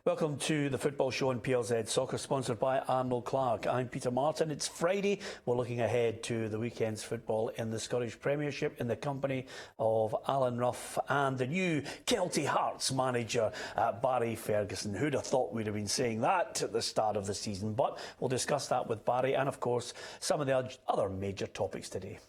Welcome to the Football Show on PLZ Soccer, sponsored by Arnold Clark. I'm Peter Martin. It's Friday. We're looking ahead to the weekend's football in the Scottish Premiership in the company of Alan Rough and the new Celtic Hearts manager, Barry Ferguson. Who'd have thought we'd have been saying that at the start of the season? But we'll discuss that with Barry and, of course, some of the other major topics today.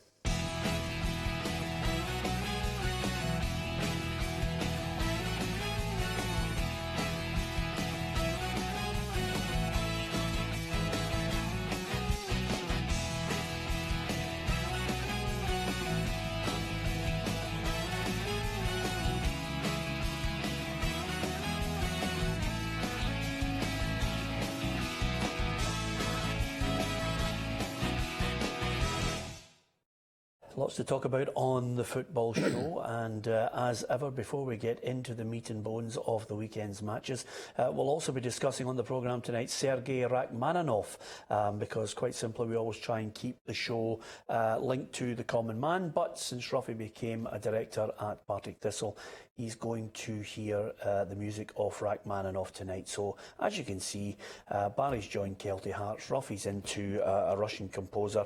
Lots to talk about on the Football Show, and as ever, before we get into the meat and bones of the weekend's matches, we'll also be discussing on the programme tonight Sergei Rachmaninoff, because quite simply we always try and keep the show linked to the common man, but since Roughie became a director at Partick Thistle, he's going to hear the music of Rachmaninoff tonight. So as you can see, Barry's joined Celtic Hearts, Roughie's into a Russian composer.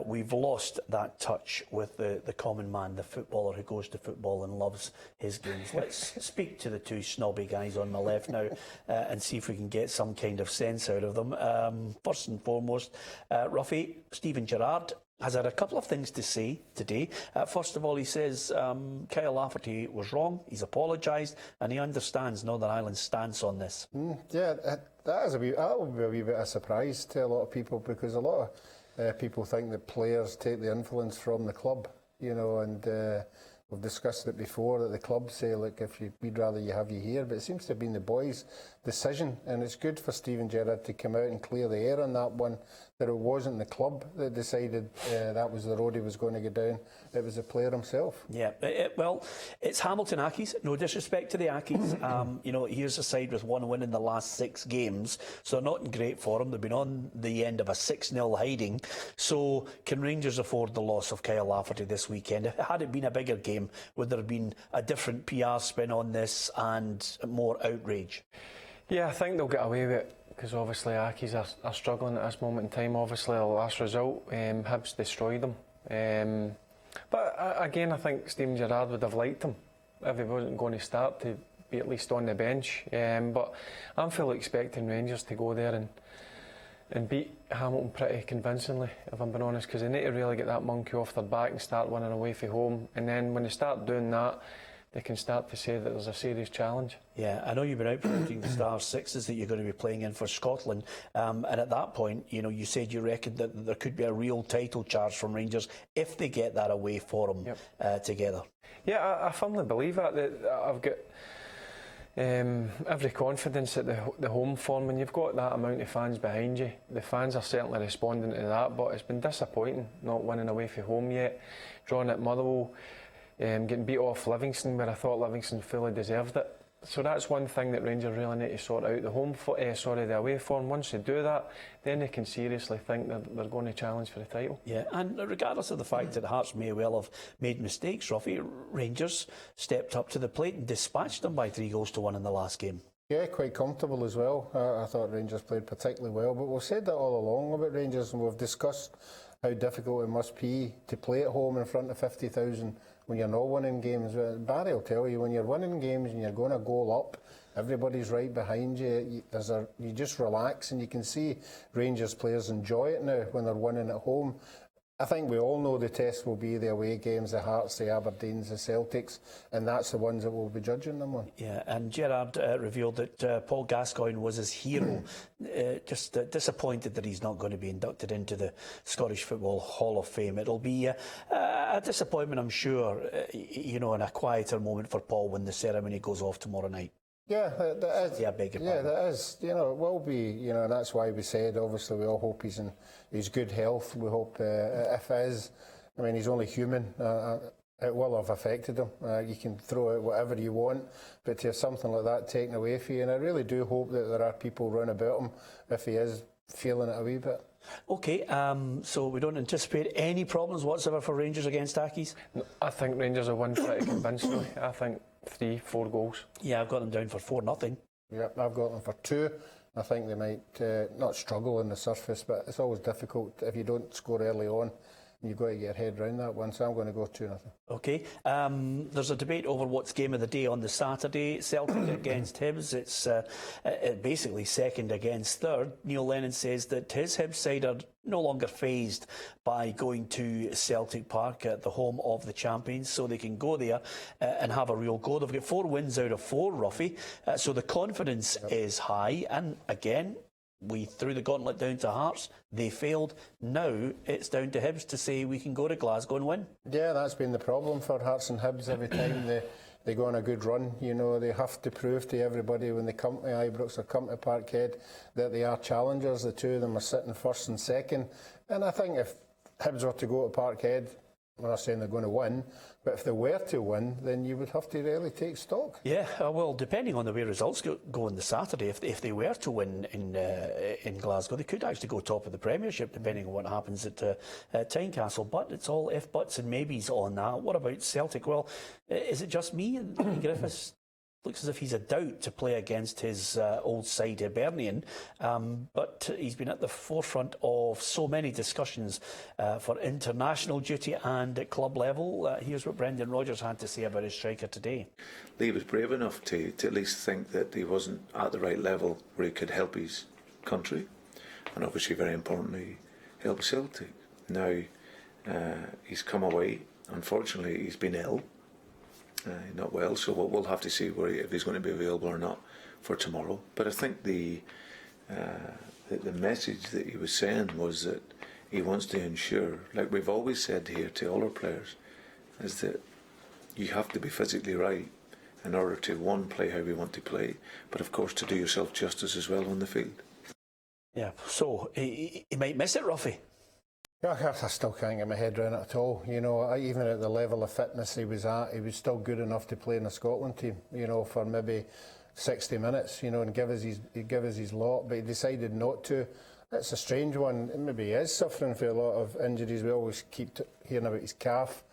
We've lost that touch with the common man, the footballer who goes to football and loves his games. Let's speak to the two snobby guys on my left now and see if we can get some kind of sense out of them. First and foremost, Roughie, Steven Gerrard has had a couple of things to say today. First of all, he says Kyle Lafferty was wrong, he's apologised, and he understands Northern Ireland's stance on this. That will be a wee bit of a surprise to a lot of people, because a lot of people think that players take the influence from the club, you know, and we've discussed it before, that the club say, look, we'd rather you have you here, but it seems to have been the boys' decision, and it's good for Steven Gerrard to come out and clear the air on that one, that it wasn't the club that decided that was the road he was going to go down, it was the player himself. Yeah, well, it's Hamilton Accies, no disrespect to the Accies. You know, here's a side with one win in the last 6 games, so not in great form. They've been on the end of a 6-0 hiding. So can Rangers afford the loss of Kyle Lafferty this weekend? Had it been a bigger game, would there have been a different PR spin on this and more outrage? Yeah, I think they'll get away with it, because obviously Accies are struggling at this moment in time. Obviously the last result, Hibs destroyed them. But again, I think Steven Gerrard would have liked him if he wasn't going to start, to be at least on the bench. But I'm fully expecting Rangers to go there and beat Hamilton pretty convincingly, if I'm being honest, because they need to really get that monkey off their back and start winning away from home. And then when they start doing that, they can start to say that there's a serious challenge. Yeah, I know you've been out promoting the Star Sixes that you're going to be playing in for Scotland, and at that point, you know, you said you reckoned that there could be a real title charge from Rangers if they get that away for them together. Yeah, I firmly believe that I've got every confidence that the home form, when you've got that amount of fans behind you, the fans are certainly responding to that, but it's been disappointing not winning away from home yet, drawing at Motherwell, getting beat off Livingston, where I thought Livingston fully deserved it. So that's one thing that Rangers really need to sort out, the away form. Once they do that, then they can seriously think that they're going to challenge for the title. Yeah, and regardless of the fact that Hearts may well have made mistakes, Roughie, Rangers stepped up to the plate and dispatched them by 3-1 in the last game. Yeah, quite comfortable as well. I thought Rangers played particularly well, but we've said that all along about Rangers, and we've discussed how difficult it must be to play at home in front of 50,000 when you're not winning games. Barry will tell you, when you're winning games and you're going a goal up, everybody's right behind you. You just relax, and you can see Rangers players enjoy it now when they're winning at home. I think we all know the test will be the away games, the Hearts, the Aberdeens, the Celtics, and that's the ones that we'll be judging them on. Yeah, and Gerrard revealed that Paul Gascoigne was his hero. Just disappointed that he's not going to be inducted into the Scottish Football Hall of Fame. It'll be a disappointment, I'm sure, you know, in a quieter moment for Paul when the ceremony goes off tomorrow night. Yeah, that is. Yeah, beg your yeah, pardon. that is. You know, it will be. You know, and that's why we said, obviously, we all hope he's in good health. We hope if it is, I mean, he's only human. It will have affected him. You can throw out whatever you want, but to have something like that taken away from you, and I really do hope that there are people round about him if he is feeling it a wee bit. OK, so we don't anticipate any problems whatsoever for Rangers against Accies? I think Rangers will win pretty convincingly. I think 3-4 goals. Yeah, I've got them down for 4-0. Yep, I've got them for 2. I think they might not struggle on the surface, but it's always difficult if you don't score early on. You've got to get your head around that one, so I'm going to go 2-0. Okay. There's a debate over what's game of the day on the Saturday. Celtic against Hibs. It's basically second against third. Neil Lennon says that his Hibs side are no longer fazed by going to Celtic Park at the home of the champions, so they can go there and have a real go. They've got 4 wins out of 4, Roughie, so the confidence is high. And again, we threw the gauntlet down to Hearts. They failed. Now it's down to Hibs to say we can go to Glasgow and win. Yeah, that's been the problem for Hearts and Hibs every time they go on a good run. You know, they have to prove to everybody when they come to Ibrox or come to Parkhead that they are challengers. The two of them are sitting first and second. And I think if Hibs were to go to Parkhead, I'm not saying they're going to win, but if they were to win, then you would have to really take stock. Yeah, well, depending on the way results go on the Saturday, if they were to win in Glasgow, they could actually go top of the Premiership, depending on what happens at Tynecastle. But it's all if, buts and maybes on that. What about Celtic? Well, is it just me? Griffiths looks as if he's a doubt to play against his old side Hibernian, but he's been at the forefront of so many discussions for international duty and at club level. Here's what Brendan Rodgers had to say about his striker today. Lee was brave enough to at least think that he wasn't at the right level where he could help his country, and obviously very importantly help Celtic. Now he's come away. Unfortunately, he's been ill. Not well, so we'll have to see if he's going to be available or not for tomorrow. But I think the message that he was saying was that he wants to ensure, like we've always said here to all our players, is that you have to be physically right in order to, one, play how we want to play, but of course to do yourself justice as well on the field. Yeah, so he might miss it, Roughie. Yeah, I still can't get my head around it at all. You know, even at the level of fitness he was at, he was still good enough to play in the Scotland team, you know, for maybe 60 minutes, you know, and give us his lot, but he decided not to. It's a strange one. Maybe he is suffering for a lot of injuries. We always keep hearing about his calf,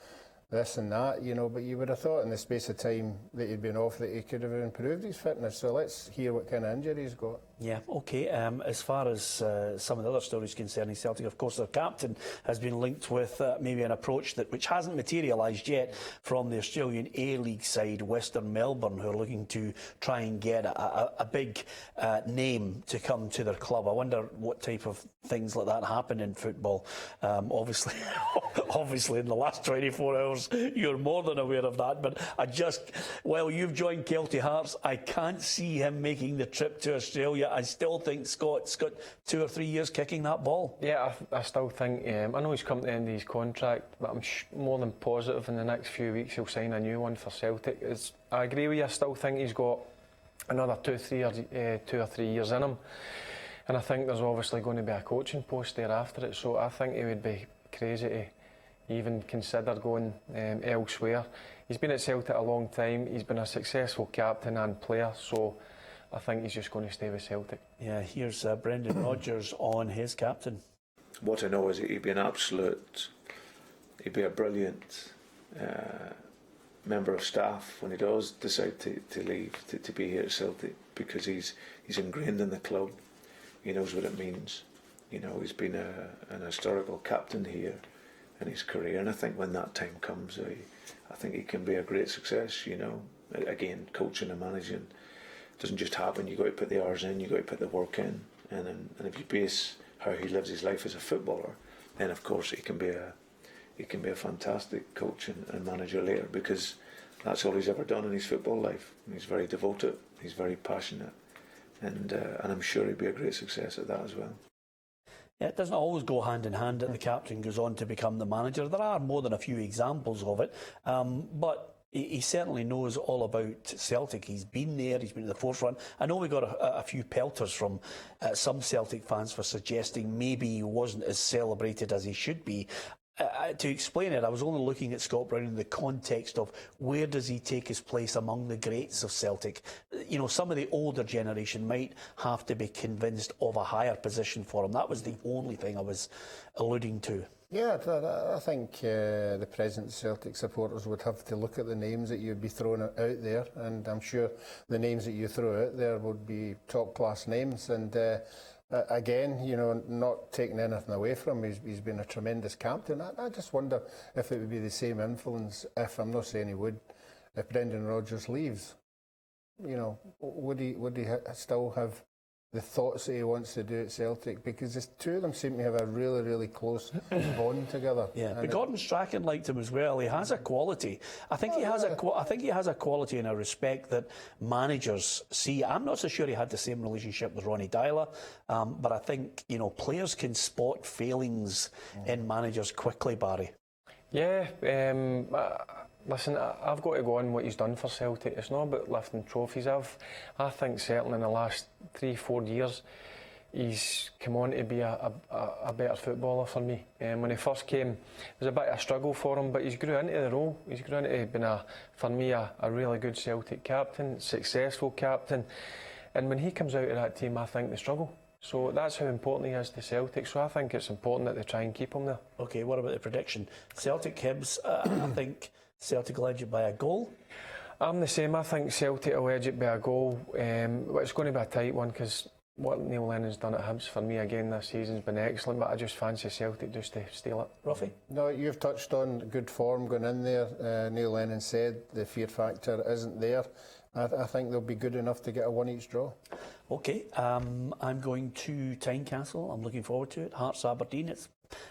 this and that, you know, but you would have thought in the space of time that he'd been off that he could have improved his fitness. So let's hear what kind of injury he's got. Yeah, okay. As far as some of the other stories concerning Celtic, of course, their captain has been linked with maybe an approach which hasn't materialised yet from the Australian A-League side, Western Melbourne, who are looking to try and get a big name to come to their club. I wonder what type of things like that happen in football. Obviously, in the last 24 hours, you're more than aware of that. But you've joined Kelty Hearts, I can't see him making the trip to Australia. I still think Scott's got 2 or 3 years kicking that ball. Yeah, I still think, I know he's come to the end of his contract, but I'm more than positive in the next few weeks he'll sign a new one for Celtic. I agree with you, I still think he's got another 2 or 3 years in him. And I think there's obviously going to be a coaching post there after it, so I think he would be crazy to even consider going elsewhere. He's been at Celtic a long time, he's been a successful captain and player, so I think he's just going to stay with Celtic. Yeah, here's Brendan Rodgers on his captain. What I know is that he'd be a brilliant member of staff when he does decide to leave, to be here at Celtic, because he's ingrained in the club. He knows what it means. You know, he's been an historical captain here in his career, and I think when that time comes, I think he can be a great success. You know, again, coaching and managing doesn't just happen. You got to put the hours in, you got to put the work in, and if you base how he lives his life as a footballer, then of course he can be a fantastic coach and manager later, because that's all he's ever done in his football life. He's very devoted, he's very passionate, and I'm sure he'd be a great success at that as well. Yeah, it doesn't always go hand in hand that the captain goes on to become the manager. There are more than a few examples of it, but he certainly knows all about Celtic. He's been there, he's been at the forefront. I know we got a few pelters from some Celtic fans for suggesting maybe he wasn't as celebrated as he should be. to explain it, I was only looking at Scott Brown in the context of where does he take his place among the greats of Celtic. You know, some of the older generation might have to be convinced of a higher position for him. That was the only thing I was alluding to. Yeah, I think the present Celtic supporters would have to look at the names that you'd be throwing out there, and I'm sure the names that you throw out there would be top-class names. And again, you know, not taking anything away from him, he's been a tremendous captain. I just wonder if it would be the same influence, if I'm not saying he would, if Brendan Rodgers leaves. You know, would he still have the thoughts that he wants to do at Celtic? Because the two of them seem to have a really, really close bond together. Yeah, but Gordon Strachan liked him as well. He has a quality. I think he has a quality and a respect that managers see. I'm not so sure he had the same relationship with Ronnie Dyler, but I think, you know, players can spot failings in managers quickly, Barry. Yeah, listen, I've got to go on what he's done for Celtic. It's not about lifting trophies. I think certainly in the last 3-4 years he's come on to be a better footballer for me. When he first came, it was a bit of a struggle for him, but he's grew into the role. He's grew into being, for me, a really good Celtic captain, successful captain. And when he comes out of that team, I think they struggle. So that's how important he is to Celtic. So I think it's important that they try and keep him there. OK, what about the prediction? Celtic Hibs, I think Celtic will edge it by a goal. I'm the same. I think Celtic will edge it by a goal. It's going to be a tight one because what Neil Lennon's done at Hibs for me again this season's been excellent, but I just fancy Celtic just to steal it. Roughie? No, you've touched on good form going in there. Neil Lennon said the fear factor isn't there. I think they'll be good enough to get a 1-each draw. OK, I'm going to Tynecastle. I'm looking forward to it. Hearts Aberdeen. It's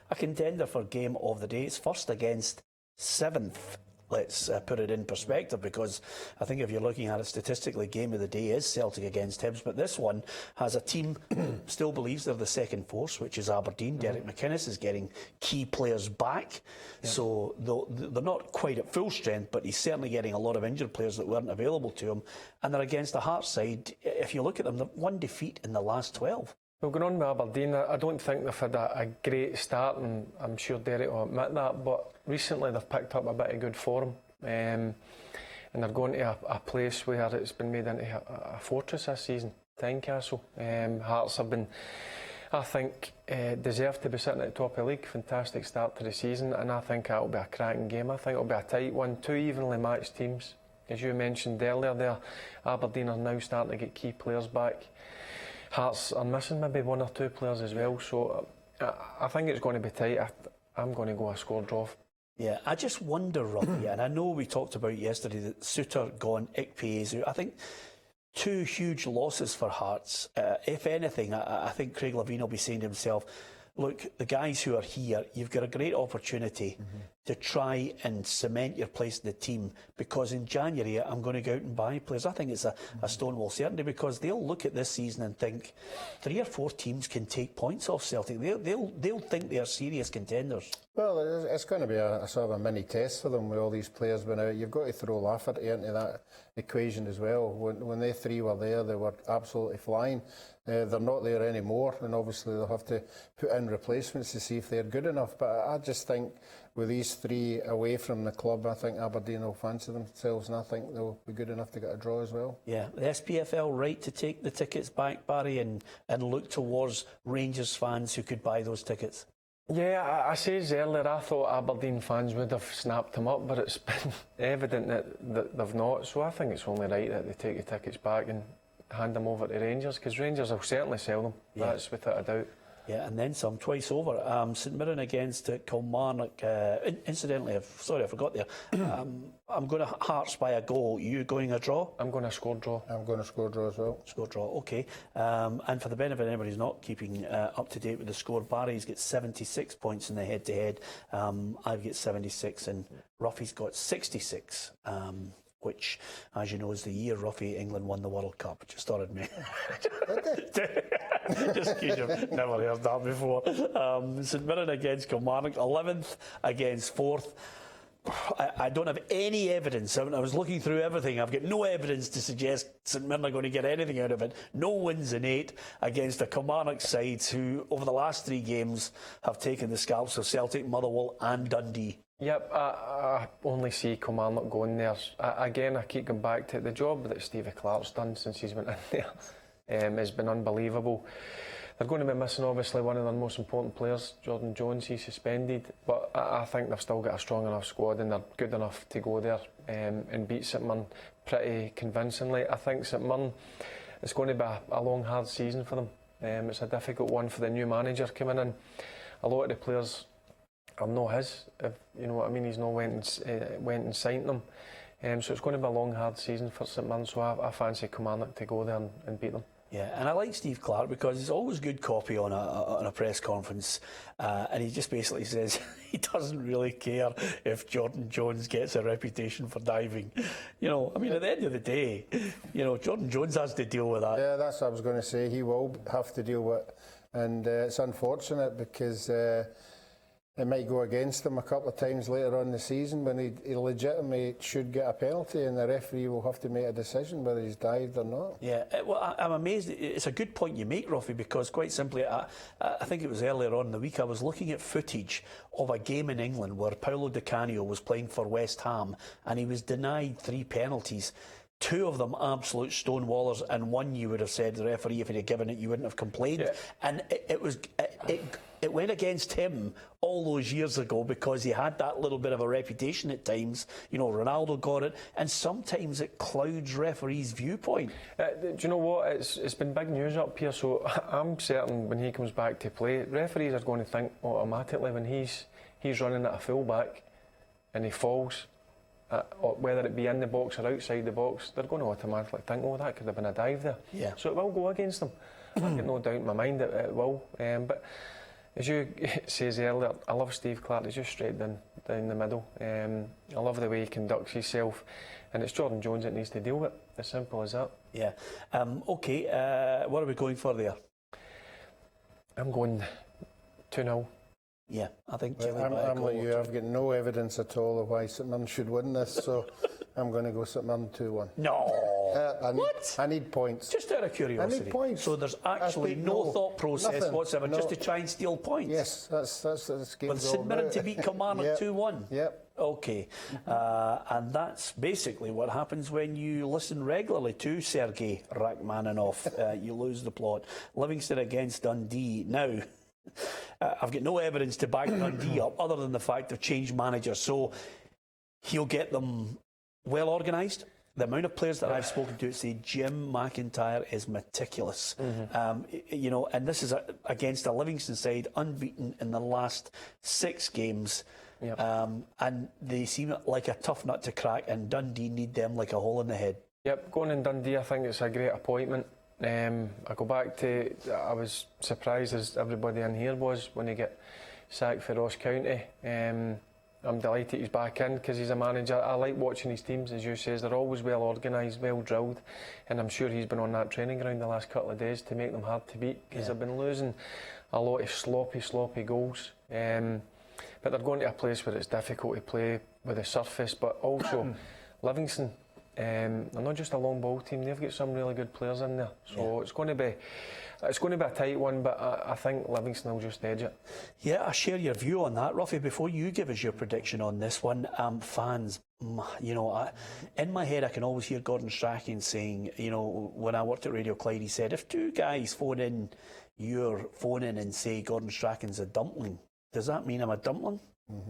a contender for game of the day. It's first against 7th. Let's put it in perspective, because I think if you're looking at it statistically, game of the day is Celtic against Hibs, but this one has a team still believes they're the second force, which is Aberdeen. Derek McInnes is getting key players back, so they're not quite at full strength, but he's certainly getting a lot of injured players that weren't available to him, and they're against the Hearts side. If you look at them, they've one defeat in the last 12. Well, going on with Aberdeen, I don't think they've had a great start, and I'm sure Derek will admit that, but recently they've picked up a bit of good form, and they're going to a place where it's been made into a fortress this season, Tynecastle. Hearts have been, I think, deserve to be sitting at the top of the league. Fantastic start to the season, and I think that'll be a cracking game. I think it'll be a tight one, two evenly matched teams. As you mentioned earlier there, Aberdeen are now starting to get key players back. Hearts are missing maybe one or two players as well, so I think it's going to be tight. I'm going to go a score draw. Yeah, I just wonder, Robbie, and I know we talked about yesterday that Suter gone, Ikpeazu. I think two huge losses for Hearts. If anything, I think Craig Levein will be saying to himself, look, the guys who are here, you've got a great opportunity to try and cement your place in the team, because in January I'm going to go out and buy players. I think it's a stonewall certainty, because they'll look at this season and think 3 or 4 teams can take points off Celtic. They'll think they are serious contenders. Well, it's going to be a sort of a mini test for them with all these players being out. You've got to throw Lafferty into that equation as well. When they 3 were there, they were absolutely flying. They're not there anymore, and obviously they'll have to put in replacements to see if they're good enough. But I just think with these 3 away from the club, I think Aberdeen will fancy themselves, and I think they'll be good enough to get a draw as well. Yeah, the SPFL right to take the tickets back, Barry, and look towards Rangers fans who could buy those tickets. Yeah, I said earlier I thought Aberdeen fans would have snapped them up, but it's been evident that they've not. So I think it's only right that they take the tickets back and hand them over to Rangers, because Rangers will certainly sell them. Yeah. That's without a doubt. Yeah, and then some, twice over. St Mirren against Kilmarnock. Incidentally, sorry, I forgot there. I'm going to Hearts by a goal. You going a draw? I'm going to score draw. I'm going to score draw as well. Score draw, OK. And for the benefit of anybody who's not keeping up to date with the score, Barry's got 76 points in the head-to-head. I've got 76 and Roughie's got 66. Which, as you know, is the year Roughie England won the World Cup. Just thought I'd make just in case you've never heard that before. St Mirren against Kilmarnock, 11th against 4th. I don't have any evidence. I was looking through everything. I've got no evidence to suggest St Mirren are going to get anything out of it. No wins in 8 against a Kilmarnock side who, over the last 3 games, have taken the scalps of Celtic, Motherwell and Dundee. Yep, I only see Kilmarnock going there. Again, I keep going back to the job that Stevie Clark's done since he's went in there. Has been unbelievable. They're going to be missing, obviously, one of their most important players, Jordan Jones. He's suspended, but I think they've still got a strong enough squad and they're good enough to go there and beat St Mirren pretty convincingly. I think St Mirren, it's going to be a long, hard season for them. It's a difficult one for the new manager coming in. A lot of the players are not his, if you know what I mean. He's not went and signed them. So it's going to be a long, hard season for St Mirren. So I fancy Kilmarnock to go there and beat them. Yeah, and I like Steve Clark because he's always good copy on a press conference, and he just basically says he doesn't really care if Jordan Jones gets a reputation for diving. You know, I mean, at the end of the day, you know, Jordan Jones has to deal with that. Yeah, that's what I was going to say. He will have to deal with it, and it's unfortunate because it might go against him a couple of times later on in the season when he legitimately should get a penalty and the referee will have to make a decision whether he's dived or not. Yeah, well, I'm amazed. It's a good point you make, Roughie, because quite simply, I think it was earlier on in the week, I was looking at footage of a game in England where Paulo Di Canio was playing for West Ham and he was denied 3 penalties. 2 of them absolute stonewallers, and 1 you would have said the referee, if he'd have given it, you wouldn't have complained. Yeah. And it went against him all those years ago because he had that little bit of a reputation at times. You know, Ronaldo got it, and sometimes it clouds referees' viewpoint. Do you know what? It's been big news up here, so I'm certain when he comes back to play, referees are going to think automatically when he's running at a full-back and he falls, whether it be in the box or outside the box, they're going to automatically think, oh, that could have been a dive there. Yeah. So it will go against them. I've got no doubt in my mind that it will. But as you says earlier, I love Steve Clark. He's just straight down the middle. I love the way he conducts himself, and it's Jordan Jones that needs to deal with it. As simple as that. Yeah. Okay. What are we going for there? I'm going 2-0. Yeah, I think I'm like you. I've got no evidence at all of why St Mirren should win this, so I'm going to go St Mirren 2-1. No. What? I need points. Just out of curiosity. I need points. So there's actually no thought process nothing, whatsoever, just to try and steal points. Yes, that's this game's With St Mirren to beat Kilmarnock 2-1. Yep. Okay, and that's basically what happens when you listen regularly to Sergei Rachmaninoff. You lose the plot. Livingston against Dundee. Now, I've got no evidence to back Dundee up other than the fact they've changed managers. So he'll get them well organised. The amount of players that I've spoken to say Jim McIntyre is meticulous. You know, and this is against a Livingston side unbeaten in the last 6 games. Yep. And they seem like a tough nut to crack, and Dundee need them like a hole in the head. Yep, going in Dundee, I think it's a great appointment. I go back to, I was surprised as everybody in here was when he got sacked for Ross County. I'm delighted he's back in because he's a manager. I like watching his teams, as you say, they're always well organised, well drilled, and I'm sure he's been on that training ground the last couple of days to make them hard to beat because they've been losing a lot of sloppy goals. But they're going to a place where it's difficult to play with the surface, but also Livingston. They're not just a long ball team; they've got some really good players in there. So it's going to be a tight one, but I think Livingston will just edge it. Yeah, I share your view on that, Roughie. Before you give us your prediction on this one, fans, you know, in my head I can always hear Gordon Strachan saying, you know, when I worked at Radio Clyde, he said, if 2 guys phone in your phone in and say Gordon Strachan's a dumpling, does that mean I'm a dumpling?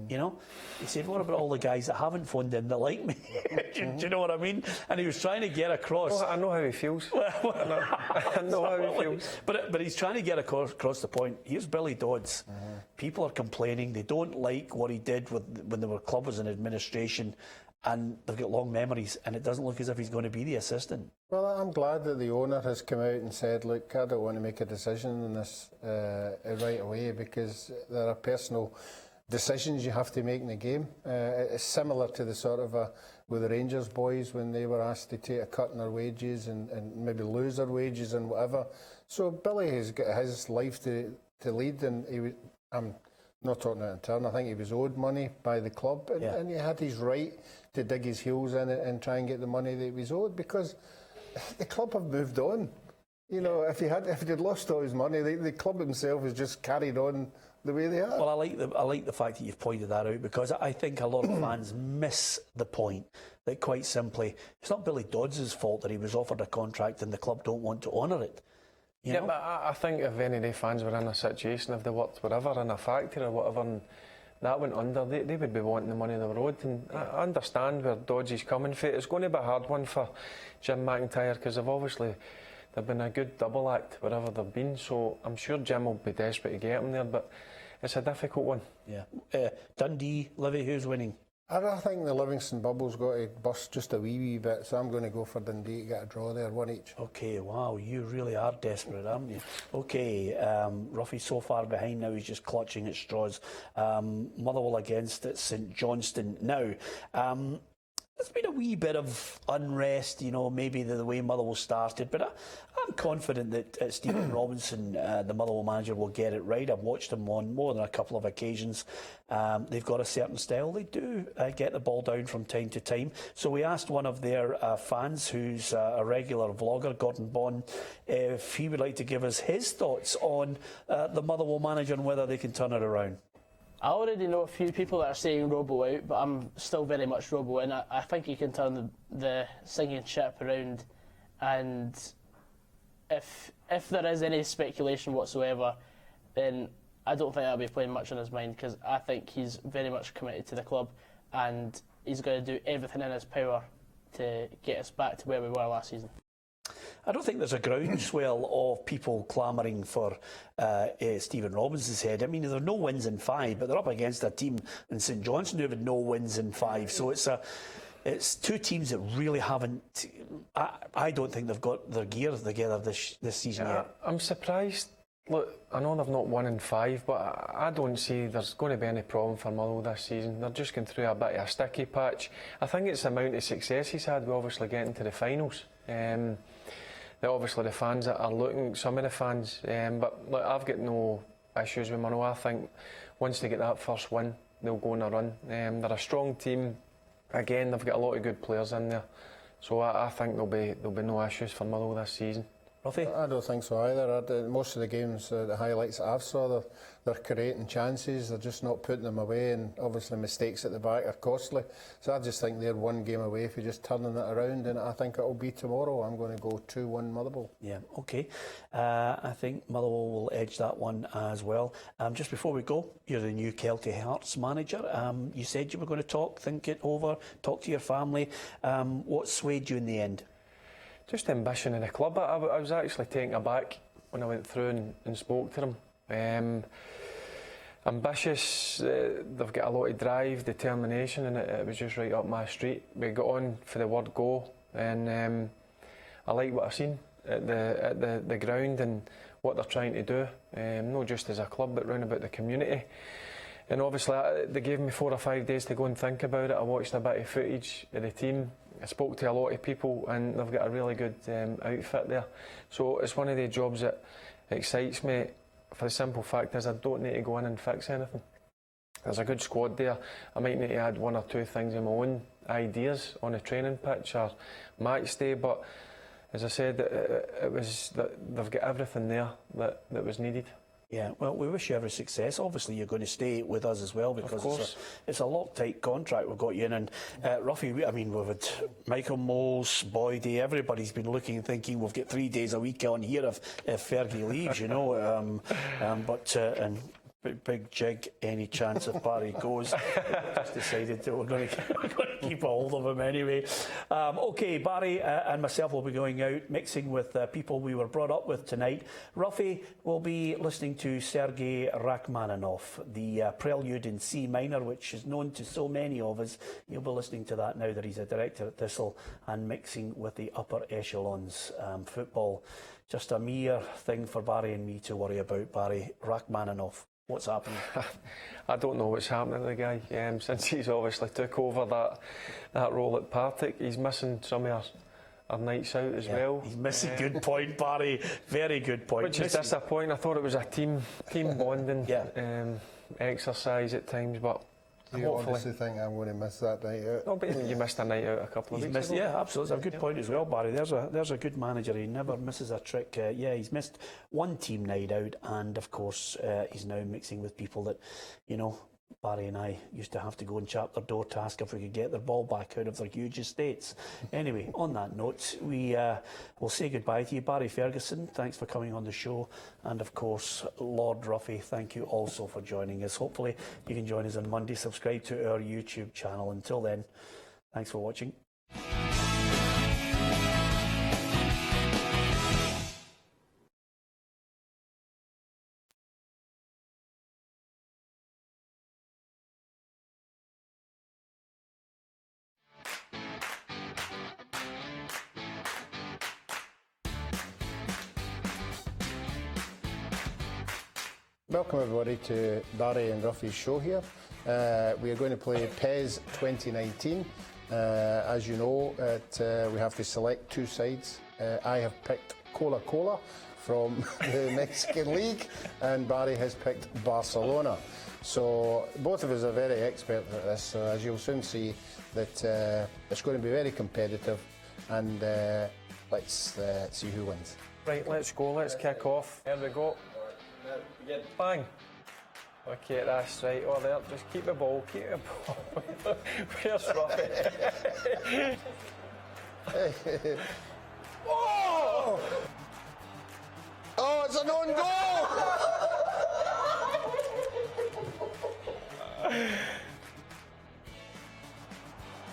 You know, he said, what about all the guys that haven't phoned in that like me? Do you know what I mean? And he was trying to get across. Oh, I know how he feels. I know how he feels. But he's trying to get across the point. Here's Billy Dodds. People are complaining. They don't like what he did when the club was in administration, and they've got long memories, and it doesn't look as if he's going to be the assistant. Well, I'm glad that the owner has come out and said, look, I don't want to make a decision on this right away because there are personal decisions you have to make in the game. It's similar to the sort of with the Rangers boys when they were asked to take a cut in their wages and maybe lose their wages and whatever. So Billy has got his life to lead, and I'm Not talking out in turn. I think he was owed money by the club, and he had his right to dig his heels in it and try and get the money that he was owed, because the club have moved on. You know, if he had lost all his money, the club himself has just carried on the way they are. Well, I like the fact that you've pointed that out, because I think a lot of fans miss the point that, quite simply, it's not Billy Dodds' fault that he was offered a contract and the club don't want to honour it. You know? But I think if any of the fans were in a situation, if they worked wherever, in a factory or whatever, and that went under, they would be wanting the money they were owed. And I understand where Dodds is coming from. It's going to be a hard one for Jim McIntyre, because they've been a good double act wherever they've been, so I'm sure Jim will be desperate to get him there, but it's a difficult one. Yeah. Dundee, Livy, who's winning? I think the Livingston bubble's got to burst just a wee bit, so I'm going to go for Dundee to get a draw there, 1 each. Okay, wow, you really are desperate, aren't you? Okay, Roughie so far behind now, he's just clutching at straws. Motherwell against St Johnstone. Now, there's been a wee bit of unrest, you know, maybe the way Motherwell started, but I'm confident that Stephen Robinson, the Motherwell manager, will get it right. I've watched them on more than a couple of occasions. They've got a certain style. They do get the ball down from time to time. So we asked one of their fans, who's a regular vlogger, Gordon Bond, if he would like to give us his thoughts on the Motherwell manager and whether they can turn it around. I already know a few people that are saying Robo out, but I'm still very much Robo in. I think he can turn the singing ship around, and if there is any speculation whatsoever, then I don't think I'll be playing much on his mind, because I think he's very much committed to the club, and he's going to do everything in his power to get us back to where we were last season. I don't think there's a groundswell of people clamouring for Stephen Robinson's head. I mean, there are no wins in 5, but they're up against a team in St Johnstone who have had no wins in 5. So it's two teams that really haven't. I don't think they've got their gear together this season yet. I'm surprised. Look, I know they've not won in 5, but I don't see there's going to be any problem for Motherwell this season. They're just going through a bit of a sticky patch. I think it's the amount of success he's had. We obviously get into the finals. That obviously the fans are looking, some of the fans, but look, I've got no issues with Motherwell. I think once they get that first win, they'll go on a run. They're a strong team. Again, they've got a lot of good players in there, so I think there'll be no issues for Motherwell this season. Roughie? I don't think so either. Most of the games, the highlights that I've saw, they're creating chances, they're just not putting them away, and obviously mistakes at the back are costly. So I just think they're one game away if you're just turning it around, and I think it'll be tomorrow. I'm going to go 2-1 Motherwell. Yeah, okay. I think Motherwell will edge that one as well. Just before we go, you're the new Celtic Hearts manager. You said you were going to think it over, talk to your family. What swayed you in the end? Just ambition in the club. I was actually taken aback when I went through and spoke to them. Ambitious, they've got a lot of drive, determination, and it was just right up my street. We got on for the word go, and I like what I've seen at the ground and what they're trying to do, not just as a club but round about the community. And obviously they gave me 4 or 5 days to go and think about it. I watched a bit of footage of the team. I spoke to a lot of people, and they've got a really good outfit there. So it's one of the jobs that excites me, for the simple fact is I don't need to go in and fix anything. There's a good squad there. I might need to add 1 or 2 things of my own ideas on the training pitch or match day, but as I said, it was that they've got everything there that was needed. Yeah, well, we wish you every success. Obviously, you're going to stay with us as well, because it's a Loctite contract we've got you in. And Roughie, we've had Michael Moles, Boydie, everybody's been looking and thinking we've got 3 days a week on here if Fergie leaves, you know. And big jig, any chance if Barry goes. Just decided that we're going to keep a hold of him anyway. Okay, Barry and myself will be going out, mixing with people we were brought up with tonight. Roughie will be listening to Sergei Rachmaninoff, the Prelude in C minor, which is known to so many of us. You'll be listening to that now that he's a director at Thistle, and mixing with the upper echelons. Football, just a mere thing for Barry and me to worry about. Barry, Rachmaninoff. What's happening? I don't know what's happening to the guy. Since he's obviously took over that role at Partick, he's missing some of our nights out as well. He's missing. Good point, Barry. Very good point. Which is disappointing. I thought it was a team bonding. exercise at times, but Do you honestly think I'm going to miss that night out? no, but you missed a night out a couple of He's weeks missed, ago. yeah, absolutely. It's a good point as well, Barry. There's a good manager. He never misses a trick. Yeah, he's missed one team night out, and of course he's now mixing with people that, you know, Barry and I used to have to go and chap their door to ask if we could get their ball back out of their huge estates. Anyway, on that note, we will say goodbye to you. Barry Ferguson, thanks for coming on the show. And of course, Lord Roughie, thank you also for joining us. Hopefully you can join us on Monday. Subscribe to our YouTube channel. Until then, thanks for watching. Welcome everybody to Barry and Ruffy's show here. We are going to play PES 2019. As you know, we have to select two sides. I have picked Coca-Cola from the Mexican League and Barry has picked Barcelona. So both of us are very expert at this, so as you'll soon see that it's going to be very competitive, and let's see who wins. Right, let's go, let's kick off. There we go. Bang. Okay, that's right. Oh, there. Just keep the ball. Keep the ball. Where's Roughie? Oh! Oh, it's an own goal!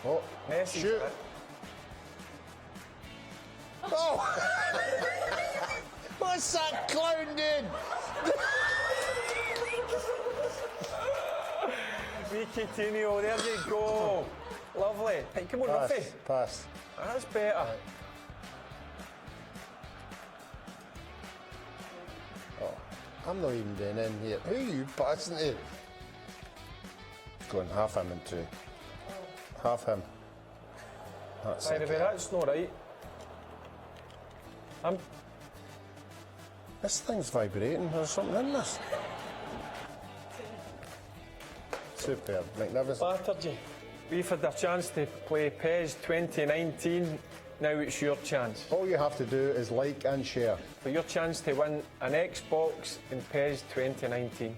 Oh, Messi. shoot! Oh! What's that clown doing? Coutinho, there you go. Lovely. Hey, come on, Roughie. Pass. That's better. Oh, I'm not even doing in here. Who are you passing to? Go on, half him and two. Half him. That's By the way, that's not right. This thing's vibrating. There's something in this. Superb, magnificent. Battered you. We've had a chance to play PES 2019. Now it's your chance. All you have to do is like and share. For your chance to win an Xbox in PES 2019.